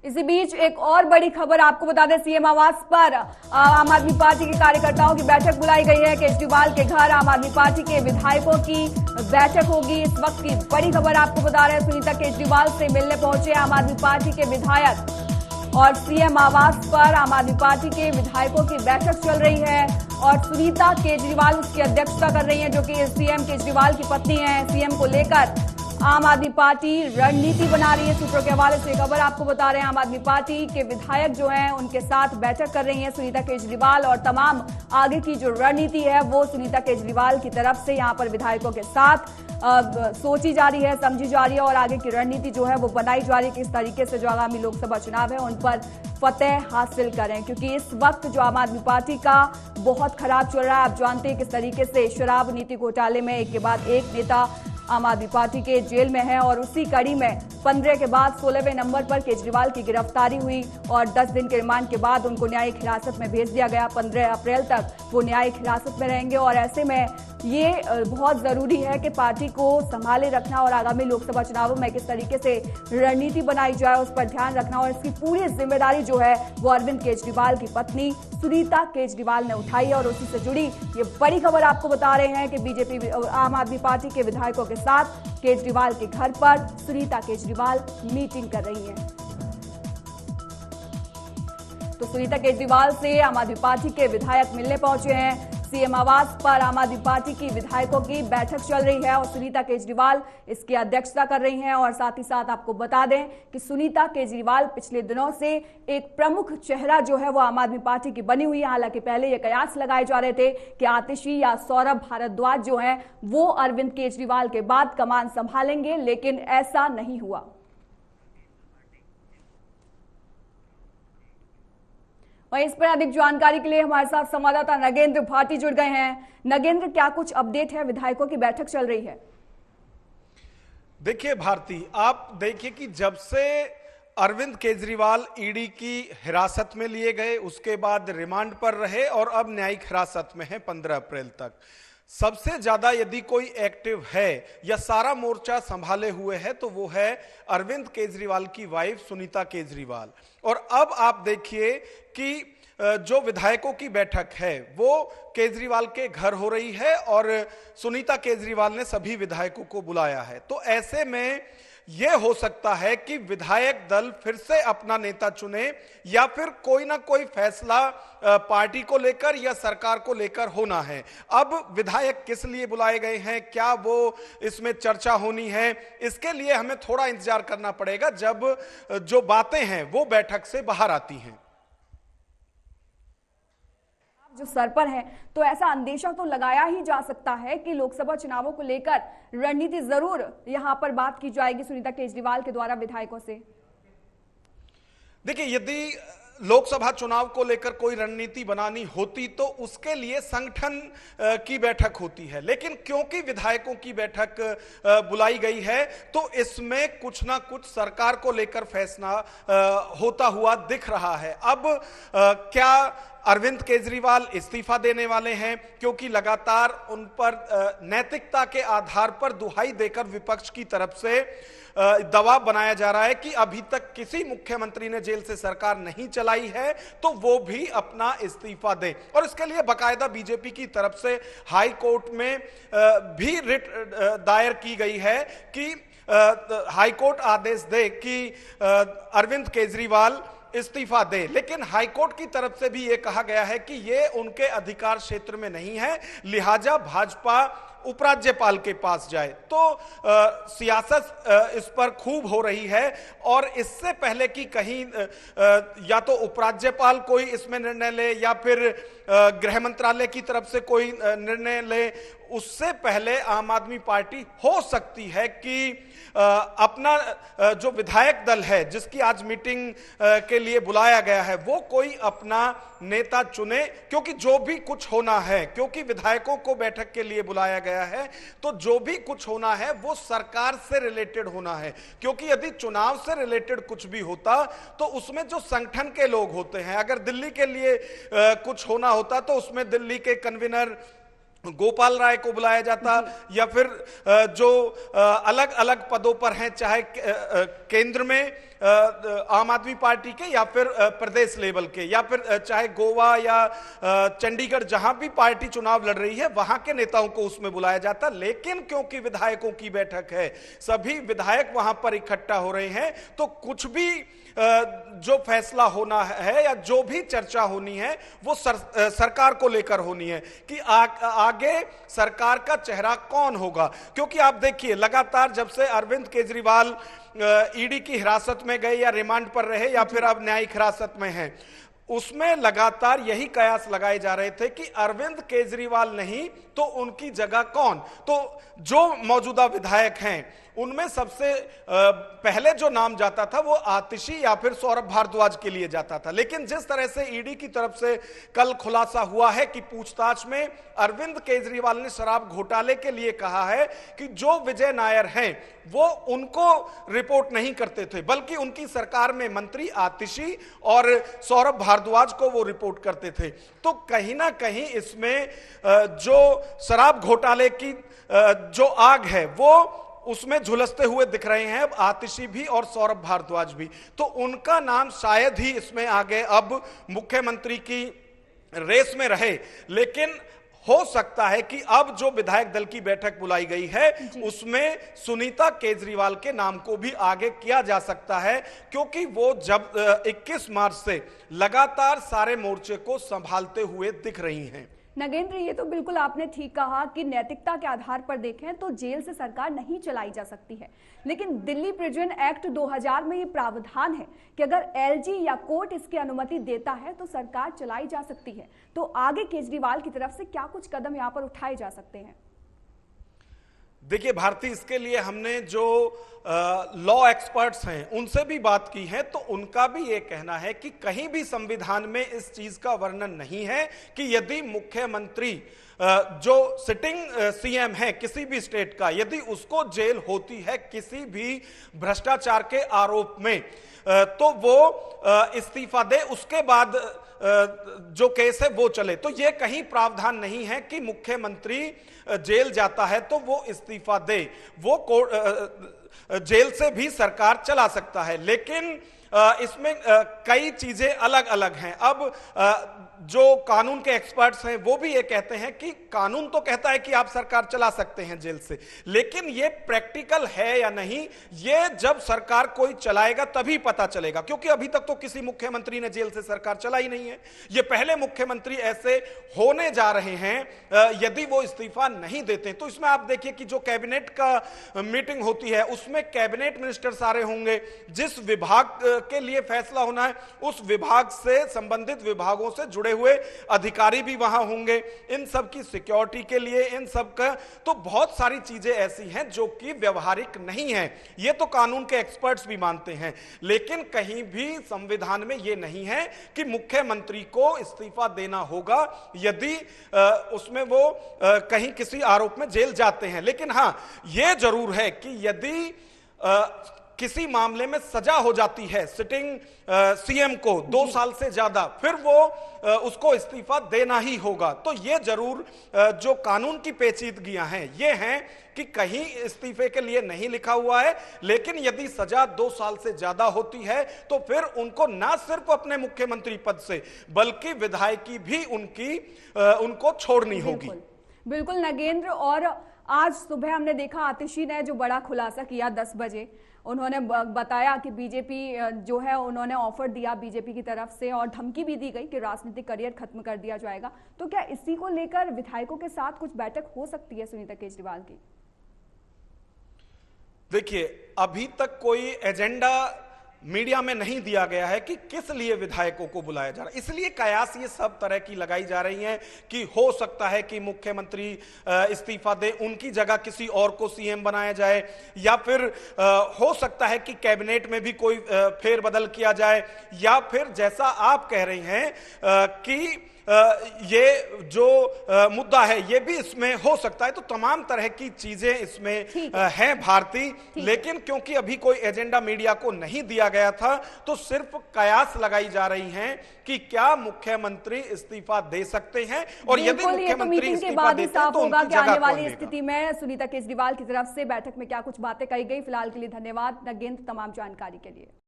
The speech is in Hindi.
इसी बीच एक और बड़ी खबर आपको बता दें, सीएम आवास पर आम आदमी पार्टी के कार्यकर्ताओं की बैठक बुलाई गई है। केजरीवाल के घर आम आदमी पार्टी के विधायकों की बैठक होगी। इस वक्त की बड़ी खबर आपको बता रहे हैं, सुनीता केजरीवाल से मिलने पहुंचे आम आदमी पार्टी के विधायक और सीएम आवास पर आम आदमी पार्टी के विधायकों की बैठक चल रही है और सुनीता केजरीवाल उसकी अध्यक्षता कर रही हैं, जो कि सीएम केजरीवाल की पत्नी है। सीएम को लेकर आम आदमी पार्टी रणनीति बना रही है। सूत्रों के हवाले से खबर आपको बता रहे हैं, आम आदमी पार्टी के विधायक जो हैं उनके साथ बैठक कर रही हैं सुनीता केजरीवाल और तमाम आगे की जो रणनीति है वो सुनीता केजरीवाल की तरफ से यहां पर विधायकों के साथ सोची जा रही है, समझी जा रही है और आगे की रणनीति जो है वो बनाई जा रही है, किस तरीके से जो आगामी लोकसभा चुनाव है उन पर फतेह हासिल करें। क्योंकि इस वक्त जो आम आदमी पार्टी का बहुत खराब चल रहा है, आप जानते हैं किस तरीके से शराब नीति घोटाले में एक के बाद एक नेता आम आदमी पार्टी के जेल में है और उसी कड़ी में 15 के बाद 16वें नंबर पर केजरीवाल की गिरफ्तारी हुई और 10 दिन के रिमांड के बाद उनको न्यायिक हिरासत में भेज दिया गया। 15 अप्रैल तक वो न्यायिक हिरासत में रहेंगे और ऐसे में ये बहुत जरूरी है कि पार्टी को संभाले रखना और आगामी लोकसभा चुनावों में किस तरीके से रणनीति बनाई जाए उस पर ध्यान रखना और इसकी पूरी जिम्मेदारी जो है वो अरविंद केजरीवाल की पत्नी सुनीता केजरीवाल ने उठाई है। और उसी से जुड़ी ये बड़ी खबर आपको बता रहे हैं कि बीजेपी आम आदमी पार्टी के विधायकों के साथ केजरीवाल के घर पर सुनीता केजरीवाल मीटिंग कर रही हैं। तो सुनीता केजरीवाल से आम आदमी पार्टी के विधायक मिलने पहुंचे हैं। सीएम आवास पर आम आदमी पार्टी की विधायकों की बैठक चल रही है और सुनीता केजरीवाल इसकी अध्यक्षता कर रही हैं। और साथ ही साथ आपको बता दें कि सुनीता केजरीवाल पिछले दिनों से एक प्रमुख चेहरा जो है वो आम आदमी पार्टी की बनी हुई है। हालांकि पहले ये कयास लगाए जा रहे थे कि आतिशी या सौरभ भारद्वाज जो है वो अरविंद केजरीवाल के बाद कमान संभालेंगे, लेकिन ऐसा नहीं हुआ। वहीं इस पर अधिक जानकारी के लिए हमारे साथ संवाददाता नगेंद्र भाटी जुड़ गए हैं। नगेंद्र, क्या कुछ अपडेट है? विधायकों की बैठक चल रही है। देखिए भारती, आप देखिए कि जब से अरविंद केजरीवाल ईडी की हिरासत में लिए गए, उसके बाद रिमांड पर रहे और अब न्यायिक हिरासत में है 15 अप्रैल तक, सबसे ज्यादा यदि कोई एक्टिव है या सारा मोर्चा संभाले हुए है तो वो है अरविंद केजरीवाल की वाइफ सुनीता केजरीवाल। और अब आप देखिए कि जो विधायकों की बैठक है वो केजरीवाल के घर हो रही है और सुनीता केजरीवाल ने सभी विधायकों को बुलाया है। तो ऐसे में यह हो सकता है कि विधायक दल फिर से अपना नेता चुने या फिर कोई ना कोई फैसला पार्टी को लेकर या सरकार को लेकर होना है। अब विधायक किस लिए बुलाए गए हैं, क्या वो इसमें चर्चा होनी है, इसके लिए हमें थोड़ा इंतजार करना पड़ेगा जब जो बातें हैं वो बैठक से बाहर आती हैं। जो सर पर है तो ऐसा अंदेशा तो लगाया ही जा सकता है कि लोकसभा चुनावों को लेकर रणनीति जरूर यहां पर बात की जाएगी सुनीता केजरीवाल के द्वारा विधायकों से। देखिए, यदि लोकसभा चुनाव को लेकर कोई रणनीति बनानी होती तो उसके लिए संगठन की बैठक होती है, लेकिन क्योंकि विधायकों की बैठक बुलाई गई है तो इसमें कुछ ना कुछ सरकार को लेकर फैसला होता हुआ दिख रहा है। अब क्या अरविंद केजरीवाल इस्तीफा देने वाले हैं, क्योंकि लगातार उन पर नैतिकता के आधार पर दुहाई देकर विपक्ष की तरफ से दबाव बनाया जा रहा है कि अभी तक किसी मुख्यमंत्री ने जेल से सरकार नहीं चलाई है तो वो भी अपना इस्तीफा दें। और इसके लिए बाकायदा बीजेपी की तरफ से हाई कोर्ट में भी रिट दायर की गई है कि हाई कोर्ट आदेश दे कि अरविंद केजरीवाल इस्तीफा दे। लेकिन हाईकोर्ट की तरफ से भी यह कहा गया है कि यह उनके अधिकार क्षेत्र में नहीं है, लिहाजा भाजपा उपराज्यपाल के पास जाए। तो सियासत इस पर खूब हो रही है और इससे पहले कि कहीं या तो उपराज्यपाल कोई इसमें निर्णय ले या फिर गृह मंत्रालय की तरफ से कोई निर्णय ले, उससे पहले आम आदमी पार्टी हो सकती है कि अपना जो विधायक दल है जिसकी आज मीटिंग के लिए बुलाया गया है वो कोई अपना नेता चुने, क्योंकि जो भी कुछ होना है, क्योंकि विधायकों को बैठक के लिए बुलाया गया है तो जो भी कुछ होना है वो सरकार से रिलेटेड होना है। क्योंकि यदि चुनाव से रिलेटेड कुछ भी होता तो उसमें जो संगठन के लोग होते हैं, अगर दिल्ली के लिए कुछ होना होता तो उसमें दिल्ली के कन्वीनर गोपाल राय को बुलाया जाता या फिर जो अलग अलग पदों पर हैं, चाहे केंद्र में आम आदमी पार्टी के या फिर प्रदेश लेवल के या फिर चाहे गोवा या चंडीगढ़ जहां भी पार्टी चुनाव लड़ रही है वहां के नेताओं को उसमें बुलाया जाता। लेकिन क्योंकि विधायकों की बैठक है, सभी विधायक वहां पर इकट्ठा हो रहे हैं, तो कुछ भी जो फैसला होना है या जो भी चर्चा होनी है वो सरकार को लेकर होनी है कि आगे सरकार का चेहरा कौन होगा। क्योंकि आप देखिए लगातार जब से अरविंद केजरीवाल ईडी की हिरासत में गए या रिमांड पर रहे या फिर अब न्यायिक हिरासत में हैं, उसमें लगातार यही कयास लगाए जा रहे थे कि अरविंद केजरीवाल नहीं तो उनकी जगह कौन। तो जो मौजूदा विधायक हैं उनमें सबसे पहले जो नाम जाता था वो आतिशी या फिर सौरभ भारद्वाज के लिए जाता था। लेकिन जिस तरह से ईडी की तरफ से कल खुलासा हुआ है कि पूछताछ में अरविंद केजरीवाल ने शराब घोटाले के लिए कहा है कि जो विजय नायर हैं वो उनको रिपोर्ट नहीं करते थे, बल्कि उनकी सरकार में मंत्री आतिशी और सौरभ भारद्वाज को वो रिपोर्ट करते थे। तो कहीं ना कहीं इसमें जो शराब घोटाले की जो आग है वो उसमें झुलसते हुए दिख रहे हैं अब आतिशी भी और सौरभ भारद्वाज भी। तो उनका नाम शायद ही इसमें आगे अब मुख्यमंत्री की रेस में रहे। लेकिन हो सकता है कि अब जो विधायक दल की बैठक बुलाई गई है उसमें सुनीता केजरीवाल के नाम को भी आगे किया जा सकता है, क्योंकि वो जब 21 मार्च से लगातार सारे मोर्चे को संभालते हुए दिख रही हैं। नगेंद्र, ये तो बिल्कुल आपने ठीक कहा कि नैतिकता के आधार पर देखें तो जेल से सरकार नहीं चलाई जा सकती है, लेकिन दिल्ली प्रिजन एक्ट 2000 में ये प्रावधान है कि अगर एलजी या कोर्ट इसकी अनुमति देता है तो सरकार चलाई जा सकती है। तो आगे केजरीवाल की तरफ से क्या कुछ कदम यहाँ पर उठाए जा सकते हैं? देखिए भारती, इसके लिए हमने जो लॉ एक्सपर्ट्स हैं उनसे भी बात की है, तो उनका भी ये कहना है कि कहीं भी संविधान में इस चीज का वर्णन नहीं है कि यदि मुख्यमंत्री जो सिटिंग सीएम है किसी भी स्टेट का, यदि उसको जेल होती है किसी भी भ्रष्टाचार के आरोप में, तो वो इस्तीफा दे, उसके बाद जो केस है वो चले। तो ये कहीं प्रावधान नहीं है कि मुख्यमंत्री जेल जाता है तो वो इस्तीफा दे, वो जेल से भी सरकार चला सकता है। लेकिन इसमें कई चीजें अलग अलग हैं। अब जो कानून के एक्सपर्ट्स हैं वो भी ये कहते हैं कि कानून तो कहता है कि आप सरकार चला सकते हैं जेल से, लेकिन ये प्रैक्टिकल है या नहीं ये जब सरकार कोई चलाएगा तभी पता चलेगा, क्योंकि अभी तक तो किसी मुख्यमंत्री ने जेल से सरकार चलाई नहीं है। ये पहले मुख्यमंत्री ऐसे होने जा रहे हैं यदि वो इस्तीफा नहीं देते। तो इसमें आप देखिए कि जो कैबिनेट का मीटिंग होती है उसमें कैबिनेट मिनिस्टर सारे होंगे, जिस विभाग के लिए फैसला होना है उस विभाग से संबंधित विभागों से जुड़े हुए अधिकारी भी वहां होंगे, इन सब की सिक्योरिटी के लिए, इन सब का तो बहुत सारी चीजें ऐसी हैं जो कि व्यवहारिक नहीं है। ये तो कानून के एक्सपर्ट्स भी मानते हैं, लेकिन कहीं भी संविधान में ये नहीं है कि मुख्यमंत्री को इस्तीफा देना होगा यदि उसमें वो कहीं किसी आरोप में जेल जाते हैं। लेकिन हां, ये जरूर है कि यदि किसी मामले में सजा हो जाती है सिटिंग सीएम को 2 साल से ज्यादा, फिर वो उसको इस्तीफा देना ही होगा। तो ये जरूर जो कानून की पेचीदगियां हैं ये हैं कि कहीं इस्तीफे के लिए नहीं लिखा हुआ है, लेकिन यदि सजा 2 साल से ज्यादा होती है तो फिर उनको ना सिर्फ अपने मुख्यमंत्री पद से बल्कि विधायकी भी उनको छोड़नी होगी। बिल्कुल नगेंद्र, और आज सुबह हमने देखा आतिशी ने जो बड़ा खुलासा किया 10 बजे, उन्होंने बताया कि बीजेपी जो है उन्होंने ऑफर दिया बीजेपी की तरफ से और धमकी भी दी गई कि राजनीतिक करियर खत्म कर दिया जाएगा। तो क्या इसी को लेकर विधायकों के साथ कुछ बैठक हो सकती है सुनीता केजरीवाल की? देखिए अभी तक कोई एजेंडा मीडिया में नहीं दिया गया है कि किस लिए विधायकों को बुलाया जा रहा है, इसलिए कयास ये सब तरह की लगाई जा रही हैं कि हो सकता है कि मुख्यमंत्री इस्तीफा दे, उनकी जगह किसी और को सीएम बनाया जाए, या फिर हो सकता है कि कैबिनेट में भी कोई फेरबदल किया जाए, या फिर जैसा आप कह रही हैं कि ये जो मुद्दा है ये भी इसमें हो सकता है। तो तमाम तरह की चीजें इसमें हैं भारती, लेकिन क्योंकि अभी कोई एजेंडा मीडिया को नहीं दिया गया था तो सिर्फ कयास लगाई जा रही हैं कि क्या मुख्यमंत्री इस्तीफा दे सकते हैं, और यदि मुख्यमंत्री इस्तीफा देते हैं तो उनकी जगह आने वाली स्थिति में सुनीता केजरीवाल की तरफ से बैठक में क्या कुछ बातें कही गई। फिलहाल के लिए धन्यवाद नगेंद्र तमाम जानकारी के लिए।